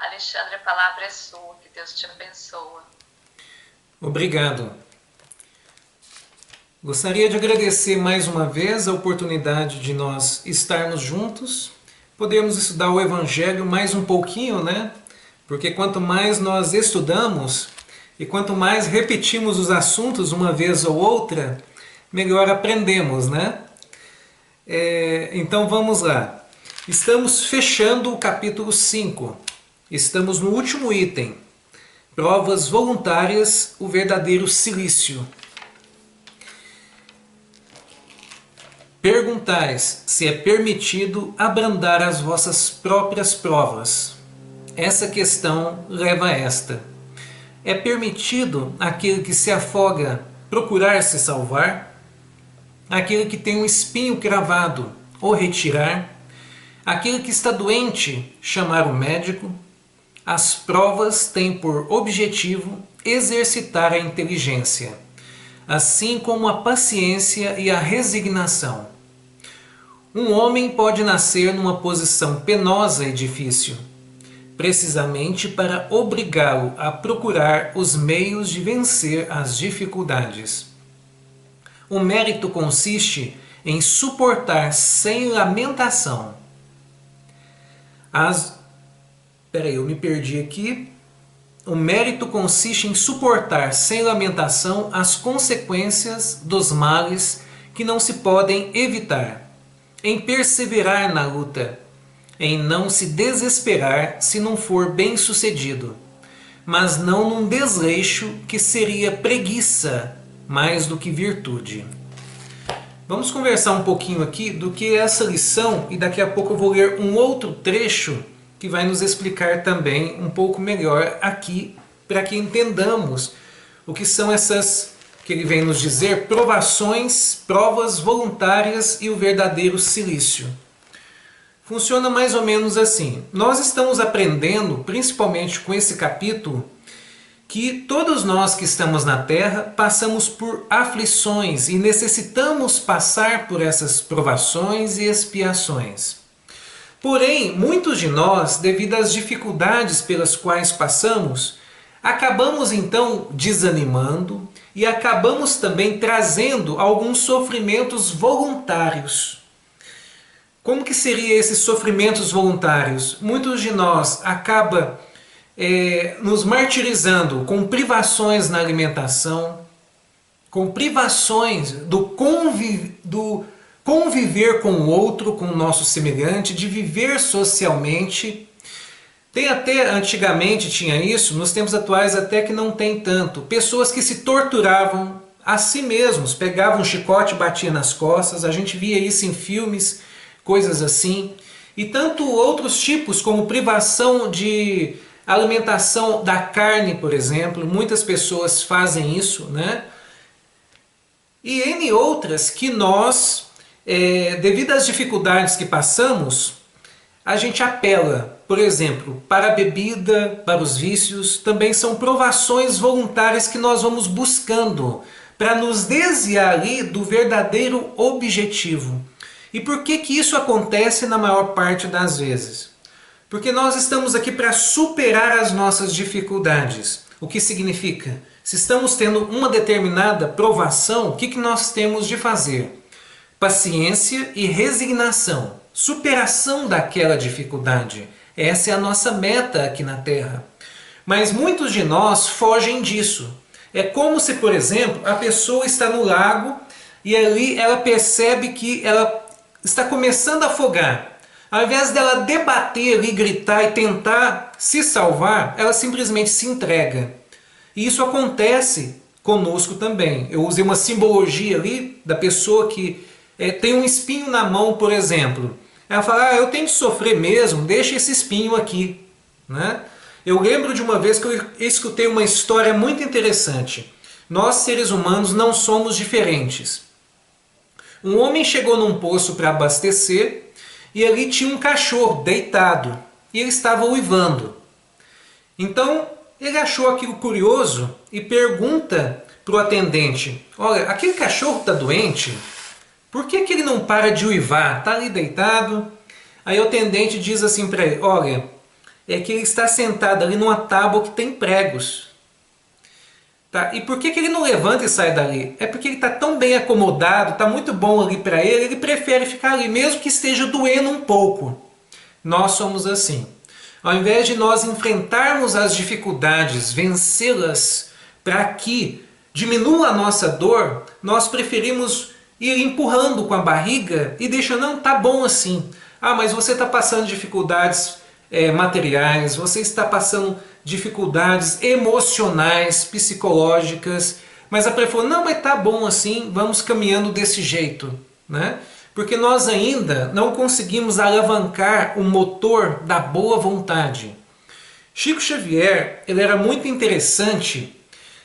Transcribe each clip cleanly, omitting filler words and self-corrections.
Alexandre, a palavra é sua, que Deus te abençoe. Obrigado. Gostaria de agradecer mais uma vez a oportunidade de nós estarmos juntos, podermos estudar o Evangelho mais um pouquinho, né? Porque quanto mais nós estudamos e quanto mais repetimos os assuntos uma vez ou outra, melhor aprendemos, né? Então vamos lá. Estamos fechando o capítulo 5. Estamos no último item. Provas voluntárias, o verdadeiro cilício. Perguntais se é permitido abrandar as vossas próprias provas. Essa questão leva a esta. É permitido aquele que se afoga procurar se salvar? Aquele que tem um espinho cravado o retirar? Aquele que está doente chamar o médico? As provas têm por objetivo exercitar a inteligência, assim como a paciência e a resignação. Um homem pode nascer numa posição penosa e difícil, precisamente para obrigá-lo a procurar os meios de vencer as dificuldades. O mérito consiste em suportar sem lamentação. Peraí, eu me perdi aqui. O mérito consiste em suportar sem lamentação as consequências dos males que não se podem evitar, em perseverar na luta, em não se desesperar se não for bem-sucedido, mas não num desleixo que seria preguiça mais do que virtude. Vamos conversar um pouquinho aqui do que é essa lição e daqui a pouco eu vou ler um outro trecho que vai nos explicar também um pouco melhor aqui, para que entendamos o que são essas, que ele vem nos dizer, provações, provas voluntárias e o verdadeiro cilício. Funciona mais ou menos assim. Nós estamos aprendendo, principalmente com esse capítulo, que todos nós que estamos na Terra passamos por aflições e necessitamos passar por essas provações e expiações. Porém, muitos de nós, devido às dificuldades pelas quais passamos, acabamos então desanimando e acabamos também trazendo alguns sofrimentos voluntários. Como que seriam esses sofrimentos voluntários? Muitos de nós acabam nos martirizando com privações na alimentação, com privações do conviver com o outro, com o nosso semelhante, de viver socialmente. Tem até, antigamente tinha isso, nos tempos atuais até que não tem tanto. Pessoas que se torturavam a si mesmos, pegavam um chicote e batiam nas costas, a gente via isso em filmes, coisas assim. E tanto outros tipos, como privação de alimentação da carne, por exemplo, muitas pessoas fazem isso, né? E N outras que nós, devido às dificuldades que passamos, a gente apela, por exemplo, para a bebida, para os vícios, também são provações voluntárias que nós vamos buscando para nos desviar ali do verdadeiro objetivo. E por que que isso acontece na maior parte das vezes? Porque nós estamos aqui para superar as nossas dificuldades. O que significa? Se estamos tendo uma determinada provação, o que que nós temos de fazer? Paciência e resignação. Superação daquela dificuldade. Essa é a nossa meta aqui na Terra. Mas muitos de nós fogem disso. É como se, por exemplo, a pessoa está no lago e ali ela percebe que ela está começando a afogar. Ao invés dela debater e gritar e tentar se salvar, ela simplesmente se entrega. E isso acontece conosco também. Eu usei uma simbologia ali da pessoa que tem um espinho na mão, por exemplo. Ela fala, eu tenho que sofrer mesmo, deixa esse espinho aqui. Né? Eu lembro de uma vez que eu escutei uma história muito interessante. Nós, seres humanos, não somos diferentes. Um homem chegou num poço para abastecer e ali tinha um cachorro deitado e ele estava uivando. Então ele achou aquilo curioso e pergunta para o atendente, olha, aquele cachorro está doente? Por que que ele não para de uivar? Está ali deitado. Aí o atendente diz assim para ele, olha, é que ele está sentado ali numa tábua que tem pregos. Tá? E por que ele não levanta e sai dali? É porque ele está tão bem acomodado, está muito bom ali para ele prefere ficar ali, mesmo que esteja doendo um pouco. Nós somos assim. Ao invés de nós enfrentarmos as dificuldades, vencê-las, para que diminua a nossa dor, nós preferimos ir empurrando com a barriga e deixando, não, tá bom assim. Ah, mas você está passando dificuldades materiais, você está passando dificuldades emocionais, psicológicas, mas a pessoa falou, não, mas tá bom assim, vamos caminhando desse jeito, né? Porque nós ainda não conseguimos alavancar o motor da boa vontade. Chico Xavier, ele era muito interessante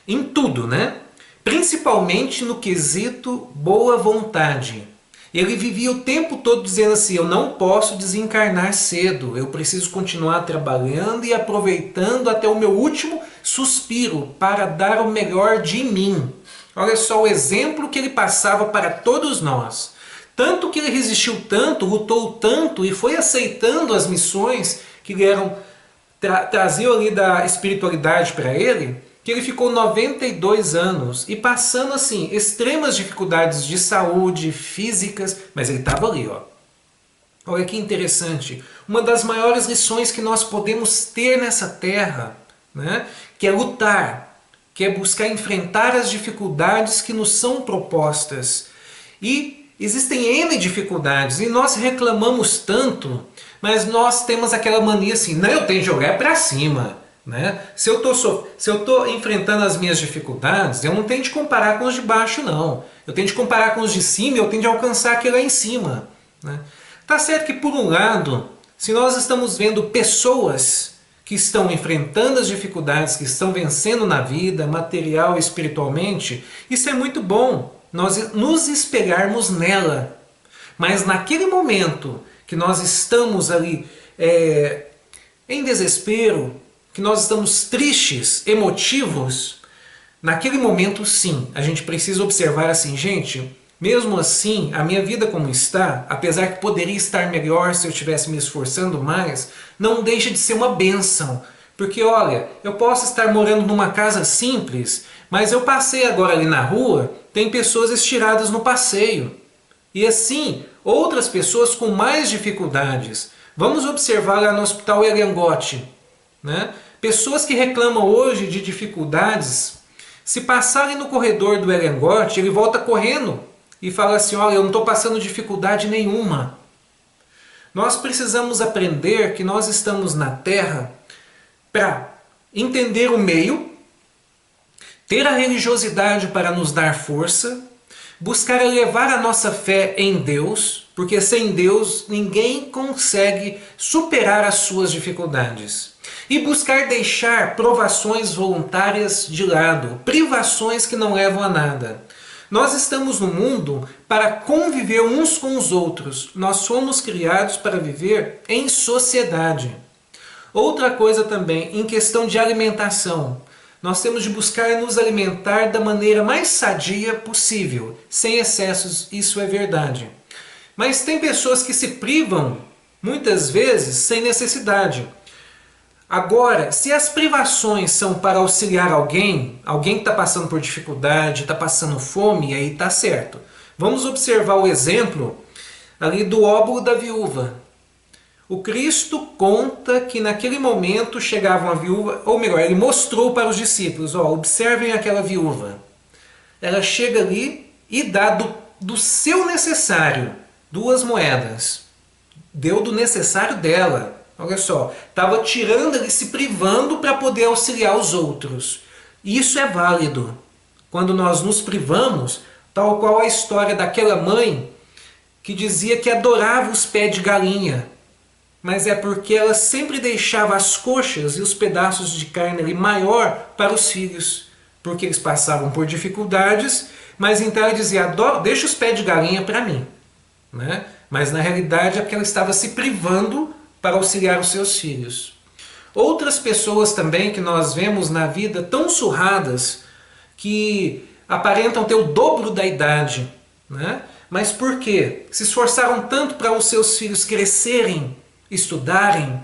em tudo, né? Principalmente no quesito boa vontade. Ele vivia o tempo todo dizendo assim, eu não posso desencarnar cedo, eu preciso continuar trabalhando e aproveitando até o meu último suspiro para dar o melhor de mim. Olha só o exemplo que ele passava para todos nós. Tanto que ele resistiu tanto, lutou tanto e foi aceitando as missões que traziam ali da espiritualidade para ele, que ele ficou 92 anos e passando assim extremas dificuldades de saúde, físicas, mas ele estava ali, ó. Olha que interessante. Uma das maiores lições que nós podemos ter nessa terra, né, que é lutar, que é buscar enfrentar as dificuldades que nos são propostas. E existem N dificuldades e nós reclamamos tanto, mas nós temos aquela mania assim, não, eu tenho que jogar para cima. Né? Se eu estou enfrentando as minhas dificuldades, eu não tenho de comparar com os de baixo, não. Eu tenho de comparar com os de cima e eu tenho de alcançar aquele lá em cima. Né? Tá certo que, por um lado, se nós estamos vendo pessoas que estão enfrentando as dificuldades, que estão vencendo na vida, material e espiritualmente, isso é muito bom, nós nos espelharmos nela. Mas naquele momento que nós estamos ali em desespero, que nós estamos tristes, emotivos, naquele momento sim, a gente precisa observar assim, gente, mesmo assim, a minha vida como está, apesar que poderia estar melhor se eu estivesse me esforçando mais, não deixa de ser uma bênção. Porque olha, eu posso estar morando numa casa simples, mas eu passei agora ali na rua, tem pessoas estiradas no passeio. E assim, outras pessoas com mais dificuldades. Vamos observar lá no Hospital Elengote, né? Pessoas que reclamam hoje de dificuldades, se passarem no corredor do Elengote, ele volta correndo e fala assim, olha, eu não estou passando dificuldade nenhuma. Nós precisamos aprender que nós estamos na Terra para entender o meio, ter a religiosidade para nos dar força, buscar elevar a nossa fé em Deus, porque sem Deus ninguém consegue superar as suas dificuldades. E buscar deixar provações voluntárias de lado, privações que não levam a nada. Nós estamos no mundo para conviver uns com os outros. Nós fomos criados para viver em sociedade. Outra coisa também, em questão de alimentação. Nós temos de buscar nos alimentar da maneira mais sadia possível, sem excessos, isso é verdade. Mas tem pessoas que se privam, muitas vezes, sem necessidade. Agora, se as privações são para auxiliar alguém que está passando por dificuldade, está passando fome, aí está certo. Vamos observar o exemplo ali do óbolo da viúva. O Cristo conta que naquele momento chegava uma viúva, ou melhor, ele mostrou para os discípulos, ó, observem aquela viúva. Ela chega ali e dá do seu necessário 2 moedas. Deu do necessário dela. Olha só, estava tirando ali, se privando para poder auxiliar os outros. Isso é válido. Quando nós nos privamos, tal qual a história daquela mãe que dizia que adorava os pés de galinha. Mas é porque ela sempre deixava as coxas e os pedaços de carne ali maior para os filhos. Porque eles passavam por dificuldades, mas então ela dizia, deixa os pés de galinha para mim. Né? Mas na realidade é porque ela estava se privando para auxiliar os seus filhos. Outras pessoas também que nós vemos na vida tão surradas que aparentam ter o dobro da idade, né? Mas por quê? Se esforçaram tanto para os seus filhos crescerem, estudarem,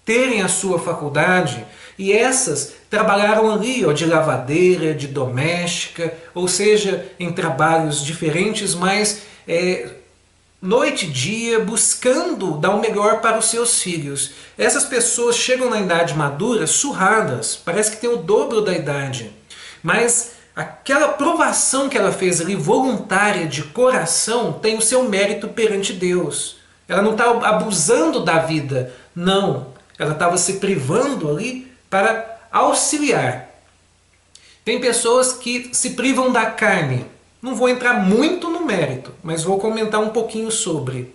terem a sua faculdade, e essas trabalharam ali, ó, de lavadeira, de doméstica, ou seja, em trabalhos diferentes, mas noite e dia, buscando dar o melhor para os seus filhos. Essas pessoas chegam na idade madura surradas, parece que tem o dobro da idade, mas aquela provação que ela fez ali, voluntária, de coração, tem o seu mérito perante Deus. Ela não está abusando da vida, não. Ela estava se privando ali para auxiliar. Tem pessoas que se privam da carne. Não vou entrar muito no mérito, mas vou comentar um pouquinho sobre.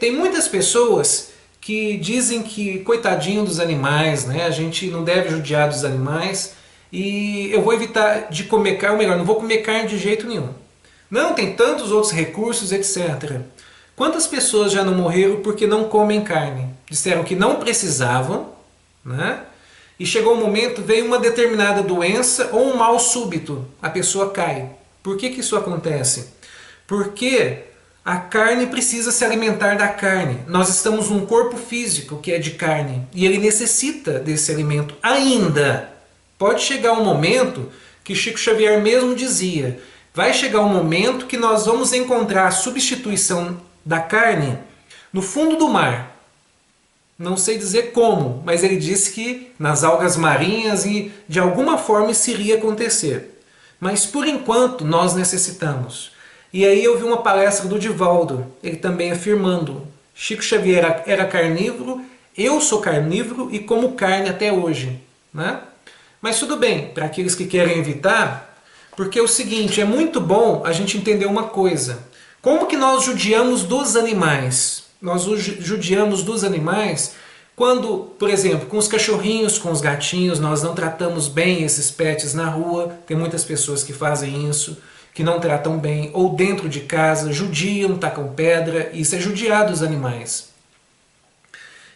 Tem muitas pessoas que dizem que coitadinho dos animais, né? A gente não deve judiar dos animais e eu vou evitar de comer carne, ou melhor, não vou comer carne de jeito nenhum. Não, tem tantos outros recursos, etc. Quantas pessoas já não morreram porque não comem carne? Disseram que não precisavam, né? E chegou um momento, veio uma determinada doença ou um mal súbito, a pessoa cai. Por que isso acontece? Porque a carne precisa se alimentar da carne. Nós estamos num corpo físico que é de carne e ele necessita desse alimento ainda. Pode chegar um momento que Chico Xavier mesmo dizia, vai chegar um momento que nós vamos encontrar a substituição da carne no fundo do mar. Não sei dizer como, mas ele disse que nas algas marinhas e de alguma forma isso iria acontecer. Mas por enquanto nós necessitamos. E aí eu vi uma palestra do Divaldo, ele também afirmando, Chico Xavier era carnívoro, eu sou carnívoro e como carne até hoje, né? Mas tudo bem, para aqueles que querem evitar, porque é o seguinte, é muito bom a gente entender uma coisa. Como que nós judiamos dos animais? Nós judiamos dos animais quando, por exemplo, com os cachorrinhos, com os gatinhos, nós não tratamos bem esses pets na rua. Tem muitas pessoas que fazem isso, que não tratam bem, ou dentro de casa, judiam, tacam pedra, isso é judiar dos animais.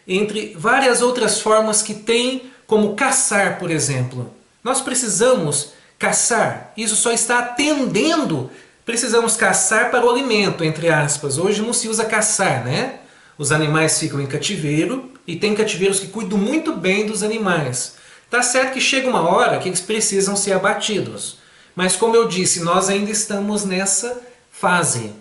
Entre várias outras formas que tem, como caçar, por exemplo. Nós precisamos caçar, isso só está atendendo. Precisamos caçar para o alimento, entre aspas. Hoje não se usa caçar, né? Os animais ficam em cativeiro e tem cativeiros que cuidam muito bem dos animais. Tá certo que chega uma hora que eles precisam ser abatidos. Mas como eu disse, nós ainda estamos nessa fase.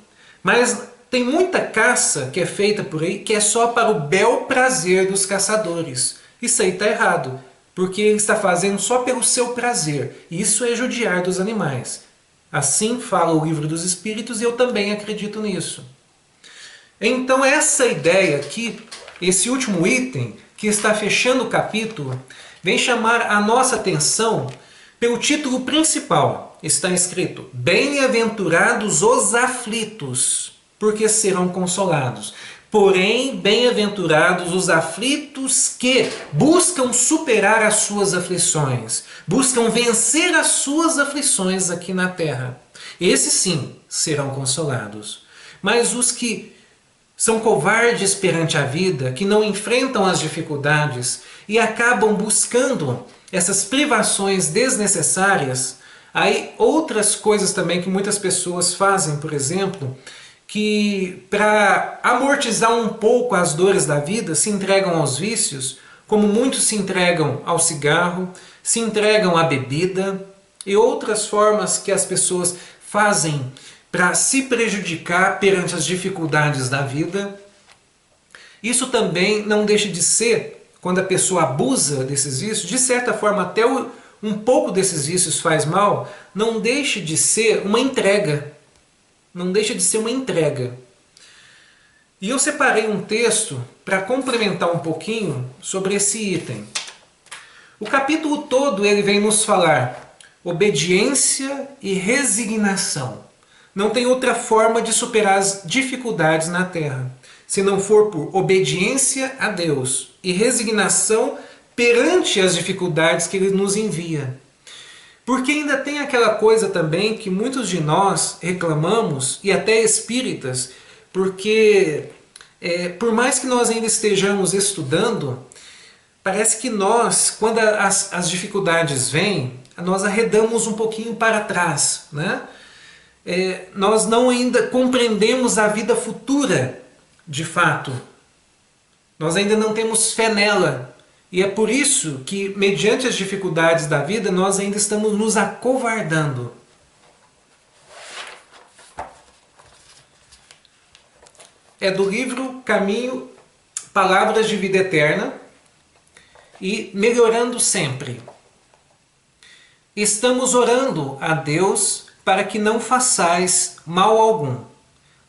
Mas tem muita caça que é feita por aí que é só para o bel prazer dos caçadores. Isso aí está errado, porque ele está fazendo só pelo seu prazer. Isso é judiar dos animais. Assim fala o Livro dos Espíritos e eu também acredito nisso. Então essa ideia aqui, esse último item, que está fechando o capítulo, vem chamar a nossa atenção pelo título principal. Está escrito, Bem-aventurados os aflitos, porque serão consolados. Porém, bem-aventurados os aflitos que buscam superar as suas aflições, buscam vencer as suas aflições aqui na terra. Esses sim serão consolados. Mas os que são covardes perante a vida, que não enfrentam as dificuldades e acabam buscando essas privações desnecessárias, aí outras coisas também que muitas pessoas fazem, por exemplo, que para amortizar um pouco as dores da vida se entregam aos vícios, como muitos se entregam ao cigarro, se entregam à bebida e outras formas que as pessoas fazem para se prejudicar perante as dificuldades da vida. Isso também não deixa de ser, quando a pessoa abusa desses vícios, de certa forma até um pouco desses vícios faz mal, não deixa de ser uma entrega. Não deixa de ser uma entrega. E eu separei um texto para complementar um pouquinho sobre esse item. O capítulo todo ele vem nos falar obediência e resignação. Não tem outra forma de superar as dificuldades na Terra, se não for por obediência a Deus e resignação perante as dificuldades que Ele nos envia. Porque ainda tem aquela coisa também que muitos de nós reclamamos, e até espíritas, porque por mais que nós ainda estejamos estudando, parece que nós, quando as dificuldades vêm, nós arredamos um pouquinho para trás, né? Nós não ainda compreendemos a vida futura, de fato. Nós ainda não temos fé nela. E é por isso que, mediante as dificuldades da vida, nós ainda estamos nos acovardando. É do livro Caminho, Palavras de Vida Eterna e Melhorando Sempre. Estamos orando a Deus para que não façais mal algum,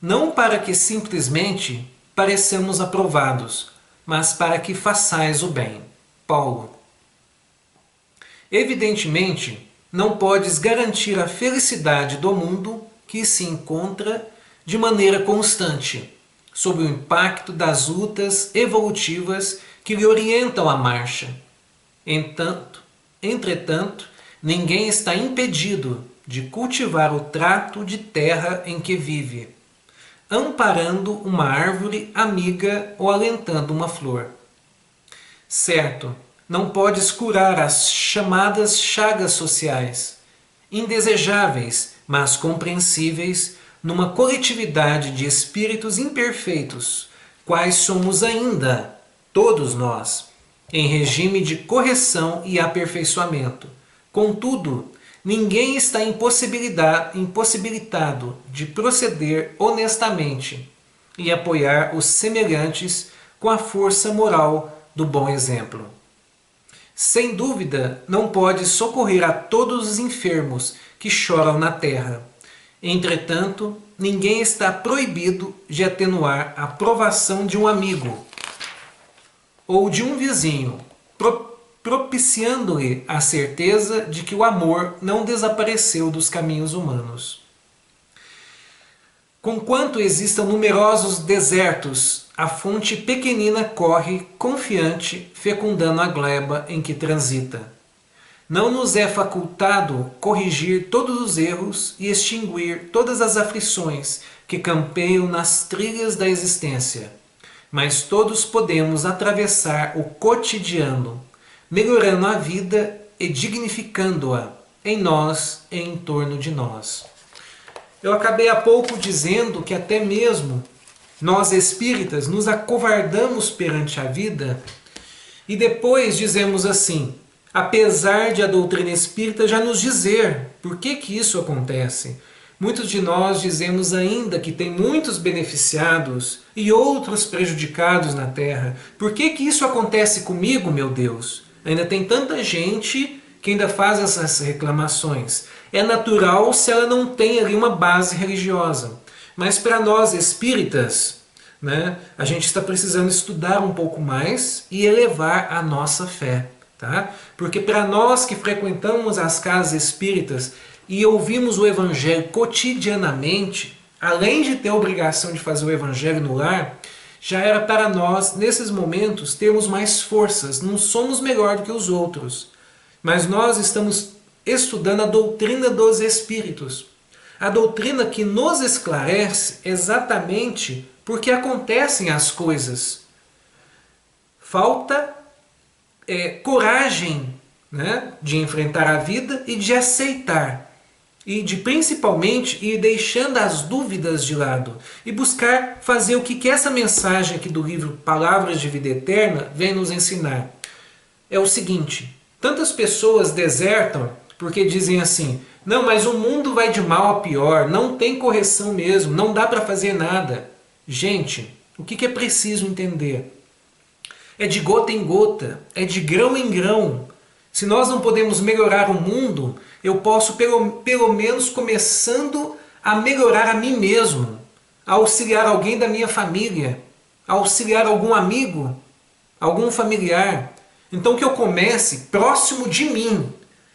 não para que simplesmente pareçamos aprovados, mas para que façais o bem. Paulo. Evidentemente, não podes garantir a felicidade do mundo que se encontra de maneira constante, sob o impacto das lutas evolutivas que lhe orientam a marcha. Entretanto, ninguém está impedido de cultivar o trato de terra em que vive, amparando uma árvore amiga ou alentando uma flor. Certo, não podes curar as chamadas chagas sociais, indesejáveis, mas compreensíveis, numa coletividade de espíritos imperfeitos, quais somos ainda, todos nós, em regime de correção e aperfeiçoamento. Contudo, ninguém está impossibilitado de proceder honestamente e apoiar os semelhantes com a força moral do bom exemplo. Sem dúvida, não pode socorrer a todos os enfermos que choram na terra. Entretanto, ninguém está proibido de atenuar a provação de um amigo ou de um vizinho, propiciando-lhe a certeza de que o amor não desapareceu dos caminhos humanos. Conquanto existam numerosos desertos, a fonte pequenina corre, confiante, fecundando a gleba em que transita. Não nos é facultado corrigir todos os erros e extinguir todas as aflições que campeiam nas trilhas da existência, mas todos podemos atravessar o cotidiano, melhorando a vida e dignificando-a em nós e em torno de nós. Eu acabei há pouco dizendo que até mesmo nós espíritas nos acovardamos perante a vida e depois dizemos assim, apesar de a doutrina espírita já nos dizer por que isso acontece. Muitos de nós dizemos ainda que tem muitos beneficiados e outros prejudicados na Terra. Por que isso acontece comigo, meu Deus? Ainda tem tanta gente que ainda faz essas reclamações. É natural se ela não tem ali uma base religiosa. Mas para nós espíritas, né, a gente está precisando estudar um pouco mais e elevar a nossa fé. Tá? Porque para nós que frequentamos as casas espíritas e ouvimos o Evangelho cotidianamente, além de ter a obrigação de fazer o Evangelho no lar, já era para nós, nesses momentos, termos mais forças. Não somos melhor do que os outros, mas nós estamos estudando a doutrina dos Espíritos. A doutrina que nos esclarece exatamente porque acontecem as coisas. Falta coragem, né, de enfrentar a vida e de aceitar. E de principalmente ir deixando as dúvidas de lado e buscar fazer o que essa mensagem aqui do livro Palavras de Vida Eterna vem nos ensinar. É o seguinte, tantas pessoas desertam porque dizem assim, não, mas o mundo vai de mal a pior, não tem correção mesmo, não dá para fazer nada. Gente, o que é preciso entender? É de gota em gota, é de grão em grão. Se nós não podemos melhorar o mundo, eu posso pelo menos começando a melhorar a mim mesmo, a auxiliar alguém da minha família, a auxiliar algum amigo, algum familiar. Então que eu comece próximo de mim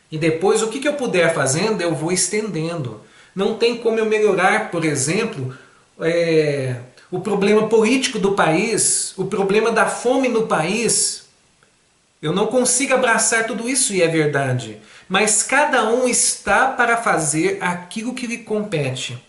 e depois o que eu puder fazendo eu vou estendendo. Não tem como eu melhorar, por exemplo, o problema político do país, o problema da fome no país. Eu não consigo abraçar tudo isso e é verdade. Mas cada um está para fazer aquilo que lhe compete.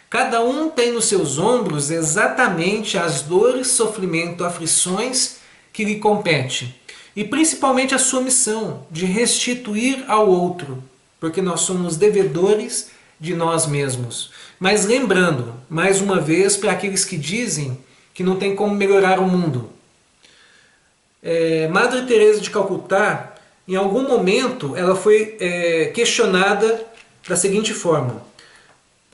Cada um tem nos seus ombros exatamente as dores, sofrimento, aflições que lhe compete. E principalmente a sua missão de restituir ao outro, porque nós somos devedores de nós mesmos. Mas lembrando, mais uma vez, para aqueles que dizem que não tem como melhorar o mundo, Madre Teresa de Calcutá, em algum momento, ela foi questionada da seguinte forma: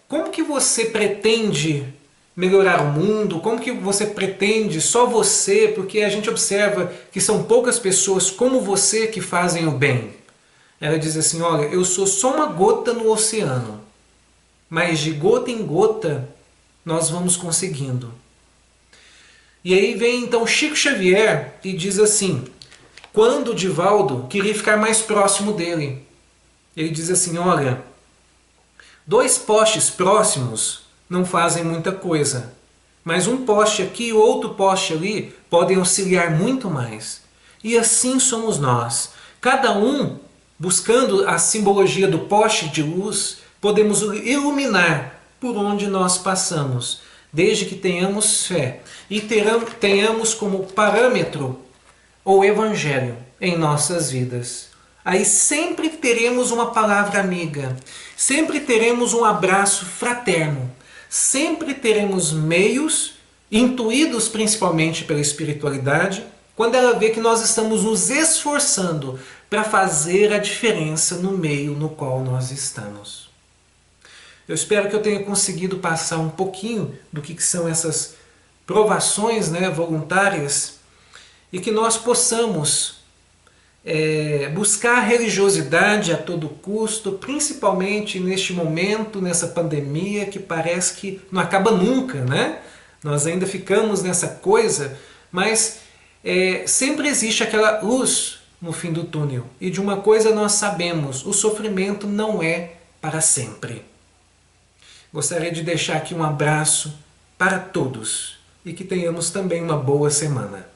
como que você pretende melhorar o mundo? Como que você pretende, só você, porque a gente observa que são poucas pessoas como você que fazem o bem. Ela diz assim, olha, eu sou só uma gota no oceano, mas de gota em gota nós vamos conseguindo. E aí vem então Chico Xavier e diz assim, quando o Divaldo queria ficar mais próximo dele, ele diz assim, olha, 2 postes próximos não fazem muita coisa, mas um poste aqui e outro poste ali podem auxiliar muito mais. E assim somos nós. Cada um, buscando a simbologia do poste de luz, podemos iluminar por onde nós passamos, desde que tenhamos fé e tenhamos como parâmetro o Evangelho em nossas vidas. Aí sempre teremos uma palavra amiga, sempre teremos um abraço fraterno, sempre teremos meios, intuídos principalmente pela espiritualidade, quando ela vê que nós estamos nos esforçando para fazer a diferença no meio no qual nós estamos. Eu espero que eu tenha conseguido passar um pouquinho do que são essas provações, voluntárias, e que nós possamos buscar a religiosidade a todo custo, principalmente neste momento, nessa pandemia que parece que não acaba nunca, né? Nós ainda ficamos nessa coisa, mas sempre existe aquela luz no fim do túnel. E de uma coisa nós sabemos, o sofrimento não é para sempre. Gostaria de deixar aqui um abraço para todos e que tenhamos também uma boa semana.